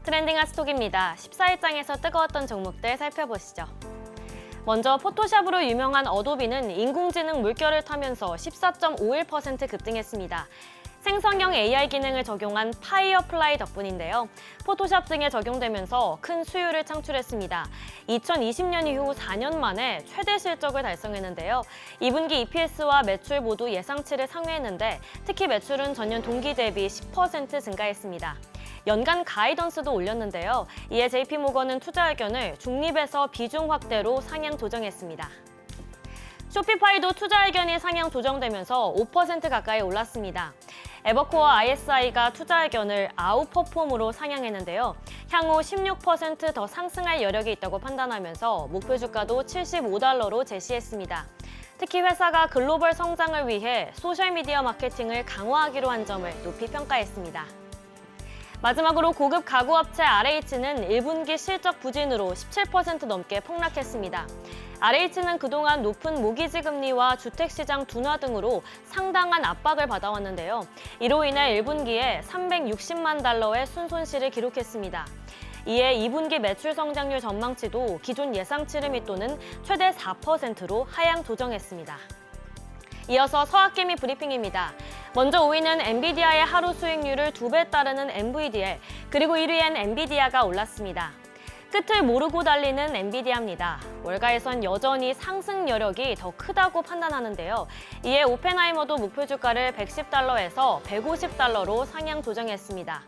트렌딩 핫스톡입니다. 14일장에서 뜨거웠던 종목들 살펴보시죠. 먼저 포토샵으로 유명한 어도비는 인공지능 물결을 타면서 14.51% 급등했습니다. 생성형 AI 기능을 적용한 파이어플라이 덕분인데요. 포토샵 등에 적용되면서 큰 수요를 창출했습니다. 2020년 이후 4년 만에 최대 실적을 달성했는데요. 2분기 EPS와 매출 모두 예상치를 상회했는데 특히 매출은 전년 동기 대비 10% 증가했습니다. 연간 가이던스도 올렸는데요. 이에 JP모건은 투자 의견을 중립에서 비중 확대로 상향 조정했습니다. 쇼피파이도 투자 의견이 상향 조정되면서 5% 가까이 올랐습니다. 에버코어 ISI가 투자 의견을 아웃퍼폼으로 상향했는데요. 향후 16% 더 상승할 여력이 있다고 판단하면서 목표 주가도 $75로 제시했습니다. 특히 회사가 글로벌 성장을 위해 소셜미디어 마케팅을 강화하기로 한 점을 높이 평가했습니다. 마지막으로 고급 가구업체 RH는 1분기 실적 부진으로 17% 넘게 폭락했습니다. RH는 그동안 높은 모기지 금리와 주택시장 둔화 등으로 상당한 압박을 받아왔는데요. 이로 인해 1분기에 $360만 달러의 순손실을 기록했습니다. 이에 2분기 매출 성장률 전망치도 기존 예상치를 밑도는 최대 4%로 하향 조정했습니다. 이어서 서학개미 브리핑입니다. 먼저 5위는 엔비디아의 하루 수익률을 2배 따르는 NVDL, 그리고 1위엔 엔비디아가 올랐습니다. 끝을 모르고 달리는 엔비디아입니다. 월가에선 여전히 상승 여력이 더 크다고 판단하는데요. 이에 오펜하이머도 목표 주가를 $110에서 $150로 상향 조정했습니다.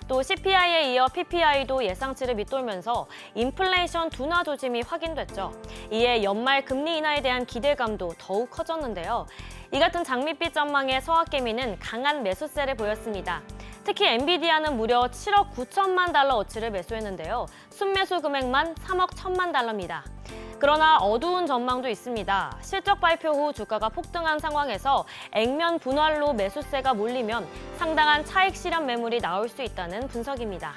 또 CPI에 이어 PPI도 예상치를 밑돌면서 인플레이션 둔화 조짐이 확인됐죠. 이에 연말 금리 인하에 대한 기대감도 더욱 커졌는데요. 이 같은 장밋빛 전망에 서학개미는 강한 매수세를 보였습니다. 특히 엔비디아는 무려 7억 9천만 달러 어치를 매수했는데요. 순매수 금액만 3억 1천만 달러입니다. 그러나 어두운 전망도 있습니다. 실적 발표 후 주가가 폭등한 상황에서 액면 분할로 매수세가 몰리면 상당한 차익 실현 매물이 나올 수 있다는 분석입니다.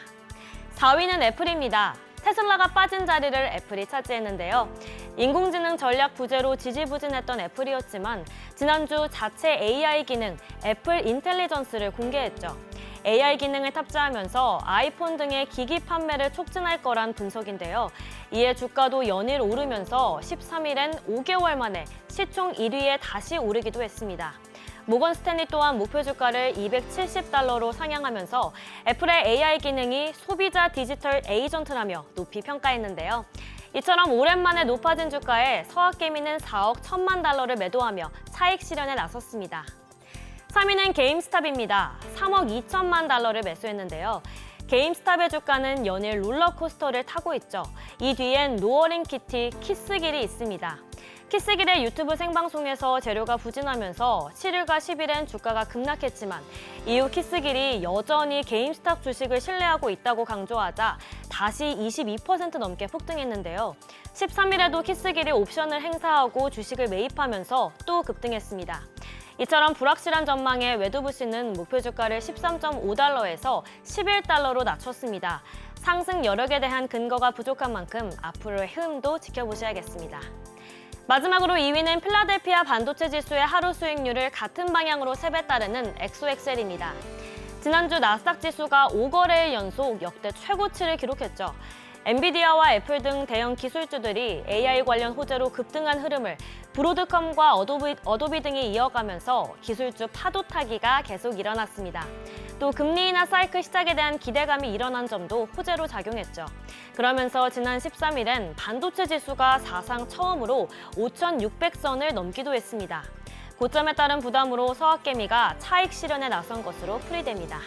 4위는 애플입니다. 테슬라가 빠진 자리를 애플이 차지했는데요. 인공지능 전략 부재로 지지부진했던 애플이었지만 지난주 자체 AI 기능 애플 인텔리전스를 공개했죠. AI 기능을 탑재하면서 아이폰 등의 기기 판매를 촉진할 거란 분석인데요. 이에 주가도 연일 오르면서 13일엔 5개월 만에 시총 1위에 다시 오르기도 했습니다. 모건 스탠리 또한 목표 주가를 $270로 상향하면서 애플의 AI 기능이 소비자 디지털 에이전트라며 높이 평가했는데요. 이처럼 오랜만에 높아진 주가에 서학개미는 4억 1천만 달러를 매도하며 차익 실현에 나섰습니다. 3위는 게임스탑입니다. 3억 2천만 달러를 매수했는데요. 게임스탑의 주가는 연일 롤러코스터를 타고 있죠. 이 뒤엔 노어링 키티 키스길이 있습니다. 키스길의 유튜브 생방송에서 재료가 부진하면서 7일과 10일엔 주가가 급락했지만 이후 키스길이 여전히 게임스탑 주식을 신뢰하고 있다고 강조하자 다시 22% 넘게 폭등했는데요. 13일에도 키스길이 옵션을 행사하고 주식을 매입하면서 또 급등했습니다. 이처럼 불확실한 전망에 웨드부시는 목표 주가를 $13.5에서 $11로 낮췄습니다. 상승 여력에 대한 근거가 부족한 만큼 앞으로의 흐름도 지켜보셔야겠습니다. 마지막으로 2위는 필라델피아 반도체 지수의 하루 수익률을 같은 방향으로 3배 따르는 엑소엑셀입니다. 지난주 나스닥 지수가 5거래일 연속 역대 최고치를 기록했죠. 엔비디아와 애플 등 대형 기술주들이 AI 관련 호재로 급등한 흐름을 브로드컴과 어도비 등이 이어가면서 기술주 파도 타기가 계속 일어났습니다. 또 금리 인하 사이클 시작에 대한 기대감이 일어난 점도 호재로 작용했죠. 그러면서 지난 13일엔 반도체 지수가 사상 처음으로 5,600선을 넘기도 했습니다. 고점에 따른 부담으로 서학개미가 차익 실현에 나선 것으로 풀이됩니다.